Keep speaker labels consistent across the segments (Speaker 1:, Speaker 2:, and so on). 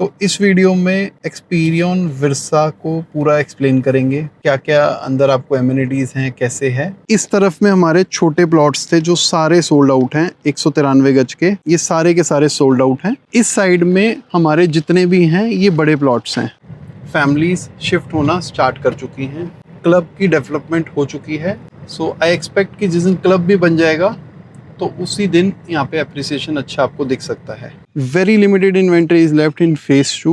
Speaker 1: तो इस वीडियो में एक्सपीरियन विरसा को पूरा एक्सप्लेन करेंगे, क्या क्या अंदर आपको एमिनिटीज हैं, कैसे है। इस तरफ में हमारे छोटे प्लॉट्स थे जो सारे सोल्ड आउट हैं, 193 गज के, ये सारे के सारे सोल्ड आउट हैं। इस साइड में हमारे जितने भी हैं ये बड़े प्लॉट्स हैं। फैमिलीज शिफ्ट होना स्टार्ट कर चुकी हैं, क्लब की डेवलपमेंट हो चुकी है। सो आई एक्सपेक्ट कि जिस दिन क्लब भी बन जाएगा तो उसी दिन यहाँ पे एप्रिसिएशन अच्छा आपको दिख सकता है। Very limited inventory is left in phase 2।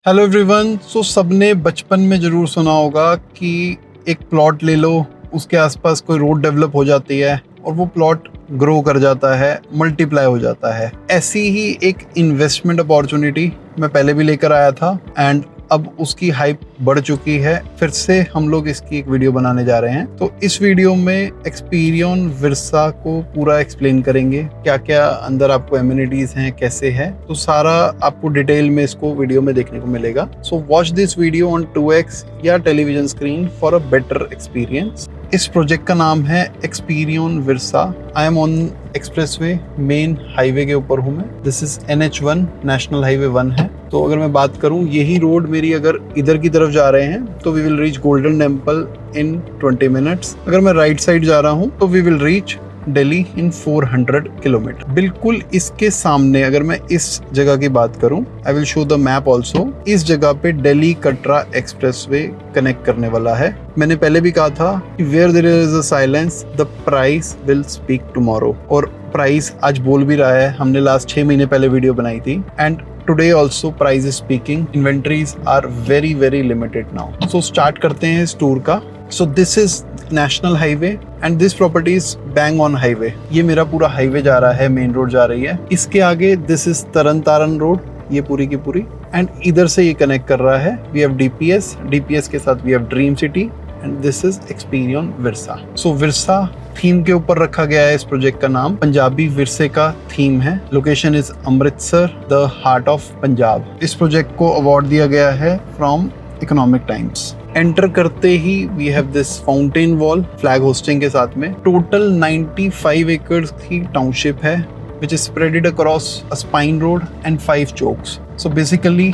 Speaker 1: Hello everyone. So सबने बचपन में जरूर सुना होगा कि एक प्लॉट ले लो, उसके आसपास कोई रोड डेवलप हो जाती है और वो प्लॉट ग्रो कर जाता है, मल्टीप्लाई हो जाता है। ऐसी ही एक इन्वेस्टमेंट अपॉर्चुनिटी मैं पहले भी लेकर आया था एंड अब उसकी हाइप बढ़ चुकी है। फिर से हम लोग इसकी एक वीडियो बनाने जा रहे हैं। तो इस वीडियो में एक्सपीरियन विरसा को पूरा एक्सप्लेन करेंगे, क्या क्या अंदर आपको एमिनिटीज हैं, कैसे है। तो सारा आपको डिटेल में इसको वीडियो में देखने को मिलेगा। So watch this video on 2x या television screen for a better experience. इस प्रोजेक्ट का नाम है Experion Virsa. I am on expressway, main highway के ऊपर हूँ मैं। This is NH1, national highway 1 है। तो अगर मैं बात करूँ, यही रोड मेरी अगर इधर की तरफ जा रहे हैं तो we will reach Golden Temple in 20 minutes. अगर मैं राइट साइड जा रहा हूँ तो we will reach Delhi in 400 kilometre. बिल्कुल इसके सामने अगर मैं इस जगह की बात करूं, I will show the map also. इस जगह पे दिल्ली कटरा एक्सप्रेसवे कनेक्ट करने वाला है। मैंने पहले भी कहा था कि where there is a silence the price will speak tomorrow, और प्राइस आज बोल भी रहा है। हमने लास्ट 6 महीने पहले वीडियो बनाई थी and today also price is speaking. Inventories are very very limited now. So start करते हैं इस टूर का। So this is national highway and this property is bang on highway. ये मेरा पूरा हाईवे जा रहा है, मेन रोड जा रही है। इसके आगे this is Tarn Taran road, ये पूरी की पूरी, एंड इधर से ये कनेक्ट कर रहा है। वी हैव डीपीएस के साथ we have Dream City and this is Experion Virsa. So Virsa theme के ऊपर रखा गया है इस प्रोजेक्ट का नाम। पंजाबी विरसे का थीम है। Location is Amritsar, the heart of Punjab. इस प्रोजेक्ट को अवार्ड दिया गया है फ्रॉम इकोनॉमिक टाइम्स। एंटर करते ही we have this fountain wall, flag hoisting के साथ में। टोटल 95 एकर्स की टाउनशिप है which is spreaded across a spine road and 5 chowks. So basically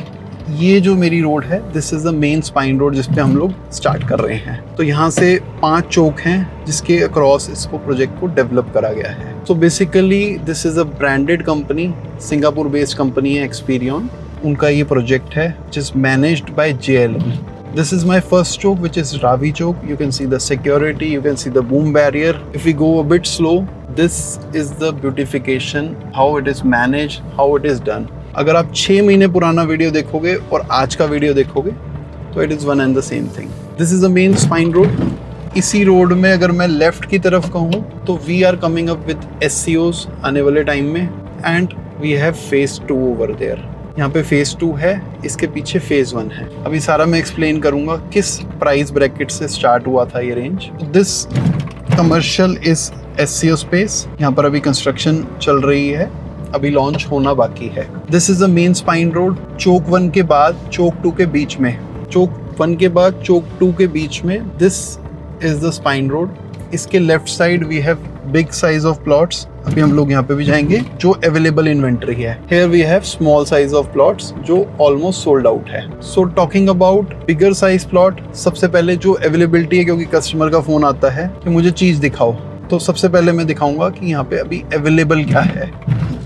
Speaker 1: ये जो मेरी रोड है, this is the main spine road जिसपे हम लोग स्टार्ट कर रहे हैं। तो यहाँ से 5 चौक हैं जिसके अक्रॉस इसको प्रोजेक्ट को डेवलप करा गया है। So basically this is a branded company, Singapore based company है एक्सपीरियन। उनका ये प्रोजेक्ट है which is managed by JLM। This is my first choke, which is Ravi Chowk. You can see the security, you can see the boom barrier. If we go a bit slow, this is the beautification, how it is managed, how it is done. अगर आप 6 महीने पुराना video देखोगे और आज का video देखोगे तो it is one and the same thing. This is the main spine road. इसी रोड में अगर मैं लेफ्ट की तरफ कहूँ तो we are coming up with SCOs आने वाले टाइम में and we have phase 2 over there. यहाँ पे फेज 2 है, इसके पीछे फेज 1 है। अभी सारा मैं एक्सप्लेन करूंगा किस प्राइस ब्रैकेट से स्टार्ट हुआ था ये range. This commercial is SCO space. यहाँ पर अभी कंस्ट्रक्शन चल रही है, अभी लॉन्च होना बाकी है। This is the main spine road. Chowk 1 के बाद चौक 2 के बीच में, चौक 1 के बाद चौक 2 के बीच में this is the spine road. इसके left side we have big size of plots. अभी हम लोग यहाँ पे भी जाएंगे जो अवेलेबल इन्वेंटरी है। Here we have small size of plots जो ऑलमोस्ट सोल्ड आउट है। So talking about bigger size plot, सबसे पहले जो अवेलेबिलिटी है, क्योंकि कस्टमर का फोन आता है कि मुझे चीज दिखाओ, तो सबसे पहले मैं दिखाऊंगा कि यहाँ पे अभी अवेलेबल क्या है।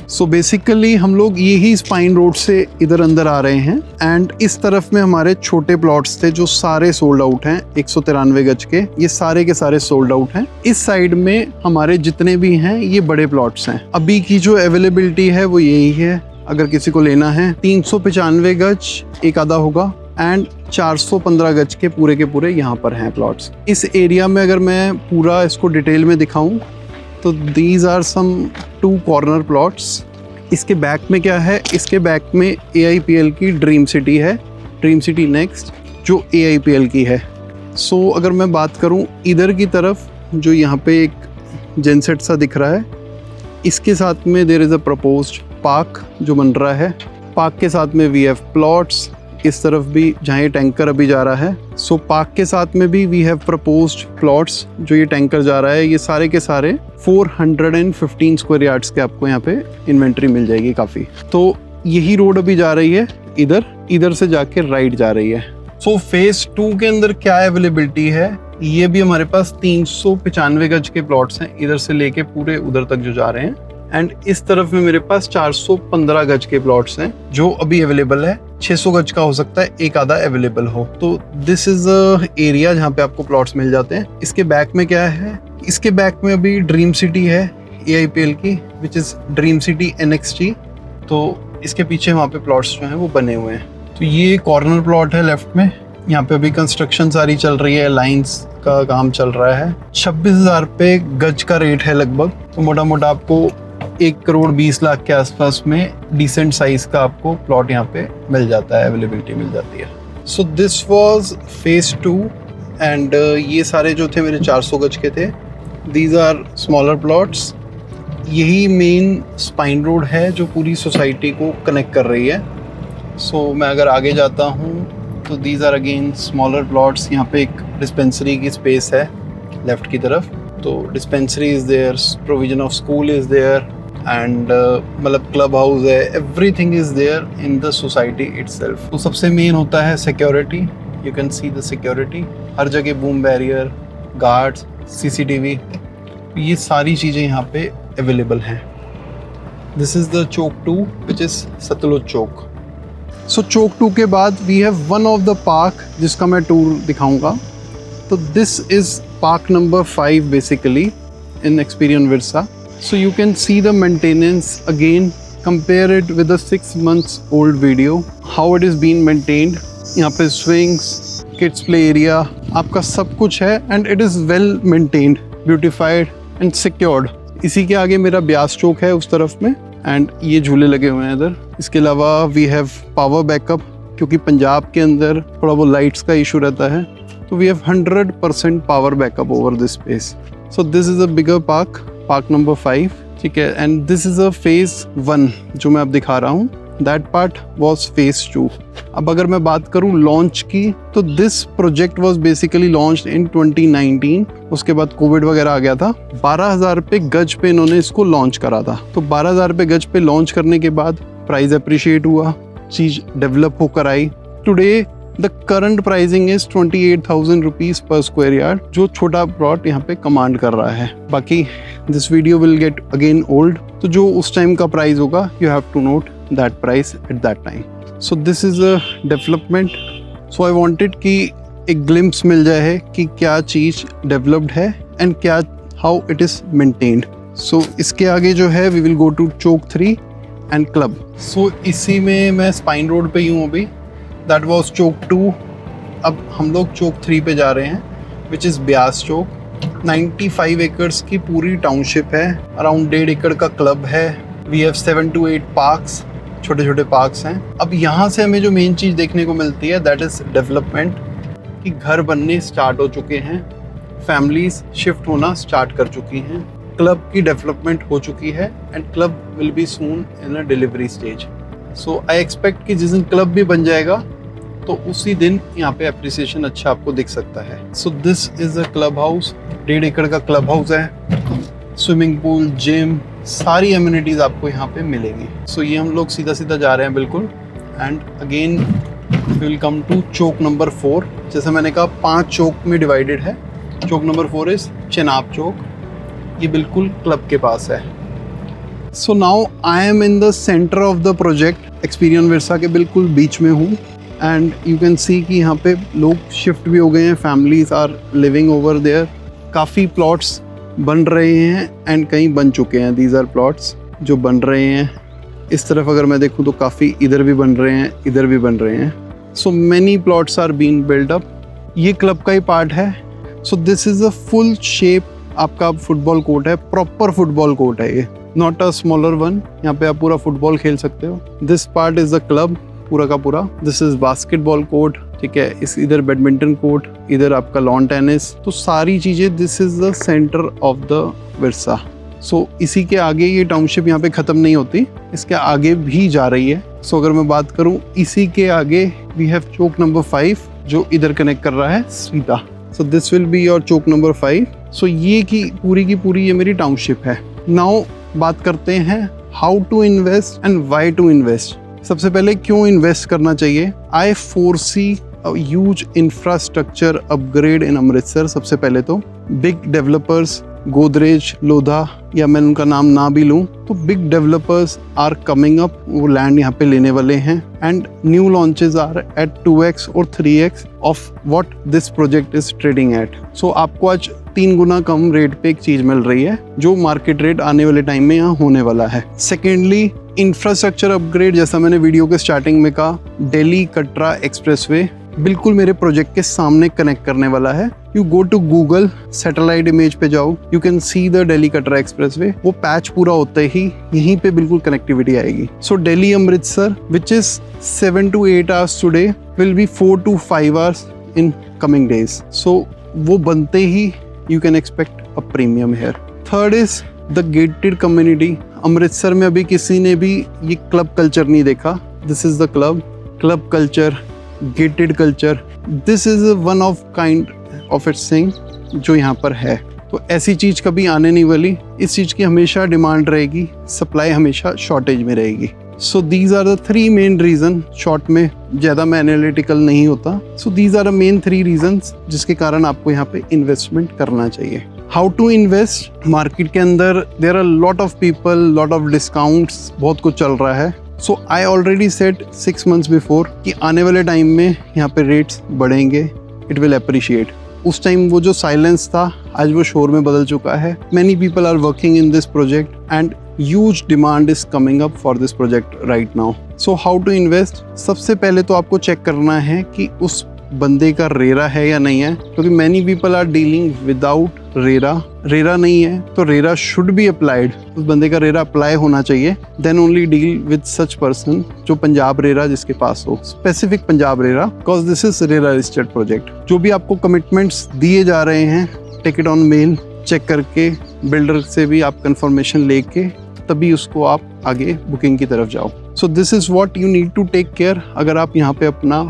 Speaker 1: सो बेसिकली हम लोग यही स्पाइन रोड से इधर अंदर आ रहे हैं एंड इस तरफ में हमारे छोटे प्लॉट्स थे जो सारे सोल्ड आउट हैं, 193 गज के, ये सारे के सारे सोल्ड आउट हैं। इस साइड में हमारे जितने भी हैं ये बड़े प्लॉट्स हैं। अभी की जो अवेलेबिलिटी है वो यही है। अगर किसी को लेना है 395 गज एक आधा होगा एंड 415 गज के पूरे यहाँ पर हैं प्लॉट्स। इस एरिया में अगर मैं पूरा इसको डिटेल में दिखाऊं तो these are some 2 corner plots. इसके बैक में क्या है, इसके बैक में AIPL की ड्रीम सिटी है, ड्रीम सिटी नेक्स्ट, जो AIPL की है। सो अगर मैं बात करूं इधर की तरफ, जो यहाँ पे एक जेनसेट सा दिख रहा है, इसके साथ में there is a proposed park जो बन रहा है। पार्क के साथ में वी हैव प्लॉट्स इस तरफ भी जहाँ ये टैंकर अभी जा रहा है। सो पार्क के साथ में भी वी हैव प्रपोज्ड प्लॉट्स। जो ये टैंकर जा रहा है ये सारे के सारे 415 स्क्वायर यार्ड्स के आपको यहाँ पे इन्वेंट्री मिल जाएगी काफ़ी। तो यही रोड अभी जा रही है इधर से जाके राइट जा रही है। सो फेज 2 के अंदर क्या अवेलेबिलिटी है, ये भी हमारे पास 395 गज के प्लॉट्स हैं इधर से लेके पूरे उधर तक जो जा रहे हैं। एंड इस तरफ में मेरे पास 415 गज के प्लॉट्स हैं जो अभी अवेलेबल है। 600 गज का हो सकता है एक आधा अवेलेबल हो। तो दिस इज एरिया जहाँ पे आपको प्लॉट्स मिल जाते हैं। इसके बैक में क्या है, इसके बैक में अभी ड्रीम सिटी है AIPL की, which is dream city NXT। तो इसके पीछे वहाँ पे प्लॉट्स जो हैं वो बने हुए हैं। तो ये कॉर्नर प्लॉट है लेफ्ट में, यहाँ पे अभी कंस्ट्रक्शन सारी चल रही है, लाइंस का काम चल रहा है। 26,000 पे गज का रेट है लगभग। तो मोटा मोटा आपको 1 करोड़ 20 लाख के आसपास में डिसेंट साइज का आपको प्लॉट यहाँ पे मिल जाता है, अवेलेबिलिटी मिल जाती है। So this was phase 2 and ये सारे जो थे मेरे 400 गज के थे। These are smaller plots. यही मेन स्पाइन रोड है जो पूरी सोसाइटी को कनेक्ट कर रही है। सो मैं अगर आगे जाता हूँ तो these are again smaller plots. यहाँ पे एक डिस्पेंसरी की स्पेस है लेफ्ट की तरफ। तो dispensary is there, provision of school is there and मतलब क्लब हाउस है, everything is there in the society itself. तो सबसे मेन होता है security. You can see the security, हर जगह बूम बैरियर, गार्ड्स, CCTV, ये सारी चीज़ें यहाँ पे अवेलेबल हैं। This is the chowk 2 which is Sutlej chowk. So chowk 2 के बाद we have one of the park जिसका मैं टूर दिखाऊंगा। तो this is park number 5 basically in experience Virsa. So you can see the maintenance again, compare it with the 6 months old video, how it is being maintained. यहाँ पे swings, kids play area, आपका सब कुछ है and it is well maintained, beautified and secured. इसी के आगे मेरा ब्यास चौक है उस तरफ में and ये झूले लगे हुए हैं इधर। इसके अलावा we have power backup, क्योंकि पंजाब के अंदर थोड़ा वो लाइट्स का इशू रहता है। तो we have 100% power backup over this space. So this is a bigger park. Park number 5, ठीक है। And this is a phase 1 जो मैं अब दिखा रहा हूँ। That part was phase 2। अब अगर मैं बात करूँ लॉन्च की, तो this project was basically launch in 2019। उसके बाद कोविड वगैरह आ गया था। 12,000 रुपये गज पे इन्होंने इसको लॉन्च करा था। तो 12,000 रुपये गज पे लॉन्च करने के बाद प्राइस अप्रिशिएट हुआ, चीज़ डेवलप होकर आई। Today the current pricing is 28,000 rupees per square yard, जो छोटा प्लॉट यहाँ पे कमांड कर रहा है। बाकी this video will get again old, तो जो उस टाइम का प्राइस होगा you have to note that price at that time. So this is a development. So I wanted कि एक ग्लिम्प्स मिल जाए है कि क्या चीज़ डेवलप्ड है एंड क्या how it is maintained. So इसके आगे जो है we will go to chowk 3 and club. So इसी में मैं स्पाइन रोड पे ही हूँ अभी। दैट वॉज चौक 2। अब हम लोग चौक 3 पे जा रहे हैं विच इज़ ब्यास चौक। 95 एकड़्स की पूरी टाउनशिप है। अराउंड 1.5 एकड़ का क्लब है। वी हैव 7 to 8 पार्क्स, छोटे छोटे पार्क्स हैं। अब यहाँ से हमें जो मेन चीज़ देखने को मिलती है दैट इज़ डेवलपमेंट, कि घर बनने स्टार्ट हो चुके हैं, फैमिलीज शिफ्ट होना स्टार्ट कर चुकी हैं, क्लब की डेवलपमेंट हो चुकी है and club will be soon in a delivery stage. So I expect कि जिस दिन क्लब भी बन जाएगा तो उसी दिन यहाँ पे अप्रिसिएशन अच्छा आपको दिख सकता है। So this is a club house. 1.5 एकड़ का क्लब हाउस है। स्विमिंग पूल, जिम, सारी एमिनिटीज आपको यहाँ पे मिलेंगी। सो ये हम लोग सीधा सीधा जा रहे हैं बिल्कुल। And again will come to chowk number 4। जैसे मैंने कहा 5 चौक में डिवाइडेड है। Chowk number 4 is Chenab Chowk. ये बिल्कुल क्लब के पास है। So now I am in the centre of the project. Experion Virsa के बिल्कुल बीच में हूँ एंड यू कैन सी कि यहाँ पे लोग शिफ्ट भी हो गए हैं, families are living over there. काफ़ी प्लॉट्स बन रहे हैं एंड कहीं बन चुके हैं। दीज आर प्लॉट्स जो बन रहे हैं। इस तरफ अगर मैं देखूँ तो काफ़ी इधर भी बन रहे हैं, इधर भी बन रहे हैं। So many plots are being build up. ये क्लब का ही पार्ट है। So this is a full shape आपका फुटबॉल कोर्ट है, प्रॉपर फुटबॉल कोर्ट है ये, नॉट अ स्मॉलर वन। यहाँ पे आप पूरा फुटबॉल खेल सकते हो। This part is the club पूरा का पूरा। दिस इज बास्केटबॉल कोर्ट, ठीक है। इस इधर बैडमिंटन कोर्ट, इधर आपका लॉन टेनिस। तो सारी चीज़ें, this is the centre of the Virsa. So इसी के आगे ये टाउनशिप यहाँ पे ख़त्म नहीं होती, इसके आगे भी जा रही है सो अगर मैं बात करूं इसी के आगे वी हैव चौक नंबर 5 जो इधर कनेक्ट कर रहा है सीधा। So this will be your Chowk number 5। सो ये की पूरी ये मेरी टाउनशिप है। नाउ बात करते हैं how to invest and why to invest. सबसे पहले क्यों इन्वेस्ट करना चाहिए। I foresee a huge infrastructure upgrade in Amritsar. सबसे पहले तो बिग डेवलपर्स गोदरेज लोधा या मैं उनका नाम ना भी लूं तो big developers are coming up, वो लैंड यहाँ पे लेने वाले हैं and new launches are at 2x और 3x of what this project is trading at. So आपको आज 3 गुना कम रेट पे एक चीज मिल रही है जो मार्केट रेट आने वाले टाइम में यहाँ होने वाला है। सेकेंडली इंफ्रास्ट्रक्चर अपग्रेड, जैसा मैंने वीडियो के स्टार्टिंग में कहा, दिल्ली कटरा एक्सप्रेसवे बिल्कुल मेरे प्रोजेक्ट के सामने कनेक्ट करने वाला है। You go to Google satellite image पे जाओ, you can see the Delhi Katra expressway. वो पैच पूरा होते ही यहीं पे बिल्कुल कनेक्टिविटी आएगी। So Delhi Amritsar which is 7 to 8 hours today will be 4 to 5 hours in coming days. So वो बनते ही you can expect a premium here. Third is the gated community. Amritsar में अभी किसी ने भी ये क्लब कल्चर नहीं देखा। This is the club culture, gated culture, this is one of kind of its thing जो यहाँ पर है। तो ऐसी चीज कभी आने नहीं वाली। इस चीज की हमेशा डिमांड रहेगी, सप्लाई हमेशा शॉर्टेज में रहेगी। So these are the 3 main reason. Short में ज्यादा मैं एनालिटिकल नहीं होता। So these are the main 3 reasons जिसके कारण आपको यहाँ पे इन्वेस्टमेंट करना चाहिए। How to invest. मार्केट के अंदर there are lot of people, lot of discounts, बहुत कुछ चल रहा है। So I already set 6 months before कि आने वाले टाइम में यहाँ पे रेट्स बढ़ेंगे, इट विल अप्रिशिएट। उस टाइम वो जो साइलेंस था आज वो शोर में बदल चुका है। Many people are working in this project and huge demand is coming up for this project right now. So how to invest. सबसे पहले तो आपको चेक करना है कि उस बंदे का रेरा है या नहीं है, क्योंकि many people are dealing without RERA नहीं है तो रेरा शुड बी अप्लाइड। उस बंदे का रेरा अप्लाई होना चाहिए, then only deal with such person जो पंजाब रेरा जिसके पास हो, specific Punjab RERA, because this is RERA registered project. जो भी आपको कमिटमेंट्स दिए जा रहे हैं take it on mail, check करके बिल्डर से भी आप कंफर्मेशन लेके तभी उसको आप आगे बुकिंग की तरफ जाओ। So this is what you need to take care अगर आप यहाँ पे अपना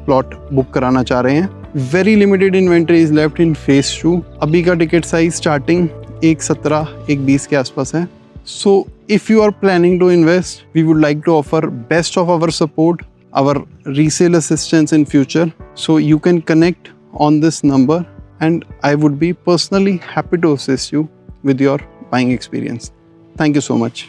Speaker 1: प्लॉट बुक कराना चाह रहे हैं। Very limited inventory is left in phase 2। अभी का टिकट साइज स्टार्टिंग 1.17 1.20 के आसपास है। So if you are planning to invest we would like to offer best of our support, our resale assistance in future. So you can connect on this number and I would be personally happy to assist you with your buying experience. Thank you so much.